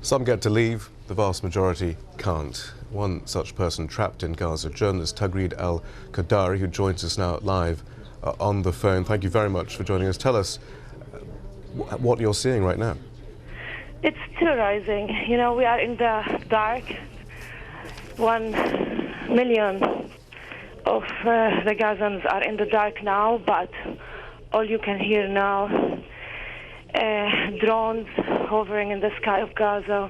Some get to leave, the vast majority can't. One such person trapped in Gaza, journalist Taghreed El-Khodary, who joins us now live on the phone. Thank you very much for joining us. Tell us what you're seeing right now. It's terrorizing. You know, we are in the dark. 1 million of the Gazans are in the dark now, but all you can hear now, drones hovering in the sky of Gaza,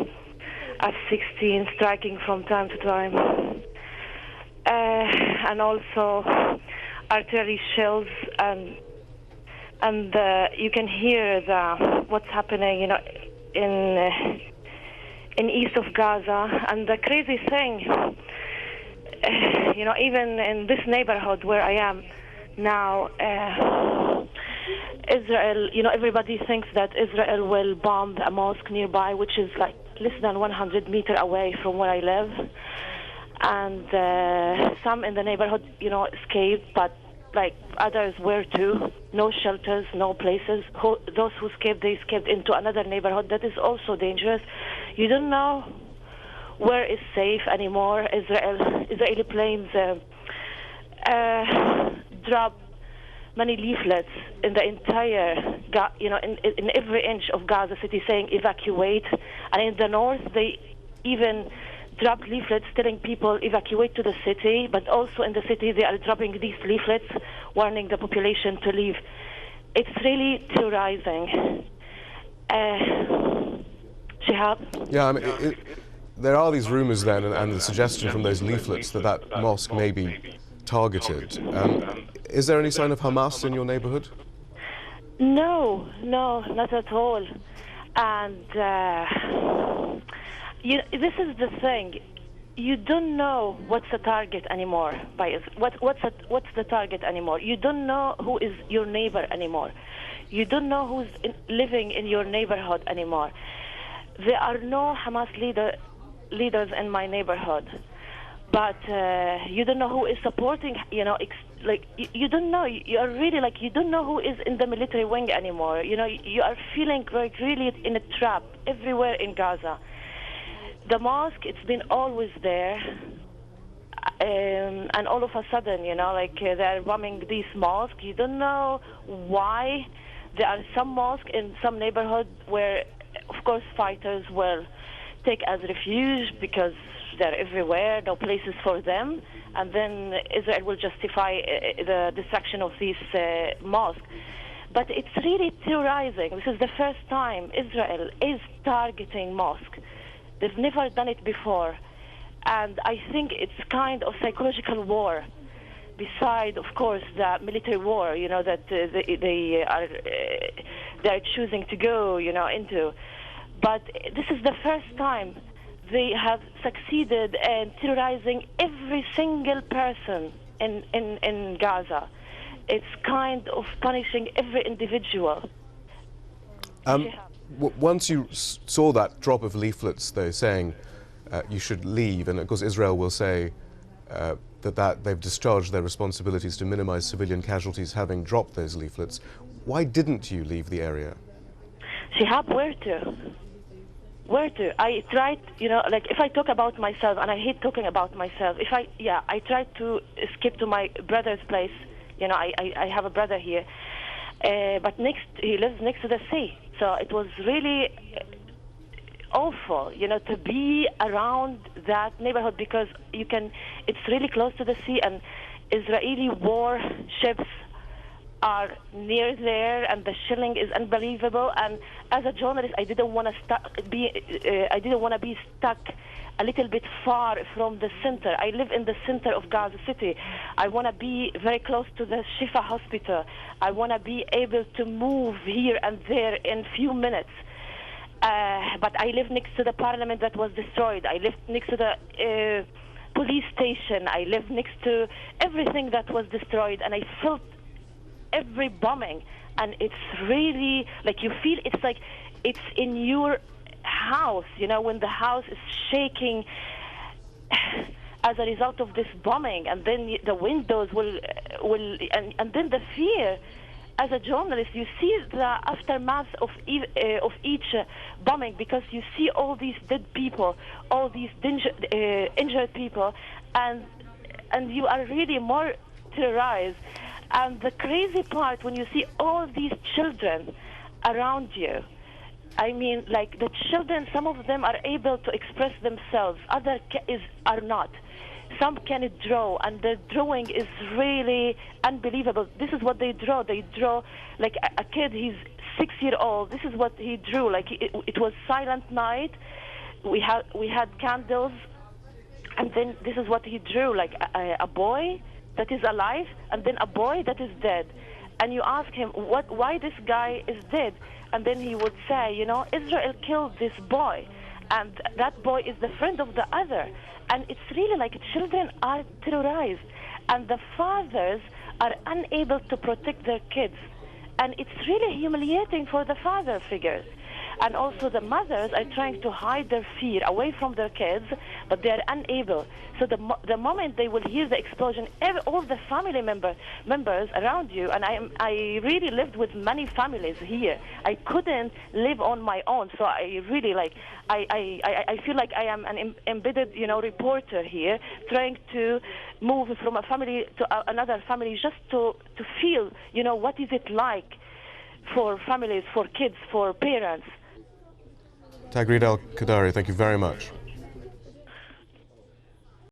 F-16 striking from time to time, and also artillery shells, and you can hear what's happening, you know, in east of Gaza. And the crazy thing, you know, even in this neighborhood where I am now, Israel, you know, everybody thinks that Israel will bomb a mosque nearby, which is like less than 100 meters away from where I live. And some in the neighborhood, you know, escaped, but like others were too. No shelters, no places. Those who escaped, they escaped into another neighborhood that is also dangerous. You don't know where is safe anymore. Israeli planes drop many leaflets in the entire, you know, in every inch of Gaza City saying evacuate. And in the north, they even dropped leaflets telling people evacuate to the city, but also in the city they are dropping these leaflets warning the population to leave. It's really terrorizing. Shihab? Yeah, I mean, there are these rumors then, and the suggestion from those leaflets that mosque may be targeted. Is there any sign of Hamas in your neighborhood? No, not at all. And this is the thing. You don't know what's the target anymore. What's the target anymore? You don't know who is your neighbor anymore. You don't know who's living in your neighborhood anymore. There are no Hamas leaders in my neighborhood. But you don't know who is supporting, you know, you don't know. You are really like, you don't know who is in the military wing anymore. You know, you are feeling like really in a trap everywhere in Gaza. The mosque, it's been always there. And all of a sudden, you know, like they're bombing these mosques. You don't know why. There are some mosques in some neighborhood where, of course, fighters will take as refuge because they're everywhere, no places for them, and then Israel will justify the destruction of these mosques. But it's really terrorizing. This is the first time Israel is targeting mosques. They've never done it before. And I think it's kind of psychological war, beside, of course, the military war, you know, that they're choosing to go, you know, into. But this is the first time they have succeeded in terrorizing every single person in Gaza. It's kind of punishing every individual. Once you saw that drop of leaflets, though, saying you should leave, and of course Israel will say that they've discharged their responsibilities to minimize civilian casualties having dropped those leaflets, why didn't you leave the area? Shihab, where to? I tried, you know, like if I talk about myself, and I hate talking about myself, I tried to escape to my brother's place. You know, I have a brother here, but he lives next to the sea. So it was really awful, you know, to be around that neighborhood because it's really close to the sea, and Israeli warships are near there, and the shelling is unbelievable. And as a journalist, I didn't want to be stuck a little bit far from the center. I live in the center of Gaza City. I want to be very close to the Shifa hospital. I want to be able to move here and there in few minutes. But I live next to the parliament that was destroyed. I live next to the police station. I live next to everything that was destroyed, and I felt every bombing, and it's really like you feel it's like it's in your house, you know, when the house is shaking as a result of this bombing, and then the windows will and then the fear as a journalist, you see the aftermath of each bombing, because you see all these dead people, all these injured people, and you are really more terrorized. And the crazy part, when you see all these children around you, I mean, like the children, some of them are able to express themselves, others are not. Some can draw, and the drawing is really unbelievable. This is what they draw. They draw like a kid, he's 6 years old. This is what he drew. Like it was silent night. We had candles, and then this is what he drew, like a boy that is alive, and then a boy that is dead. And you ask him, why this guy is dead? And then he would say, you know, Israel killed this boy, and that boy is the friend of the other. And it's really like children are terrorized, and the fathers are unable to protect their kids. And it's really humiliating for the father figures. And also the mothers are trying to hide their fear away from their kids, but they are unable. So the moment they will hear the explosion, all the family members around you, and I really lived with many families here. I couldn't live on my own, so I really I feel like I am an embedded, you know, reporter here, trying to move from a family to another family, just to feel, you know, what is it like for families, for kids, for parents. Taghreed El-Khodary, thank you very much.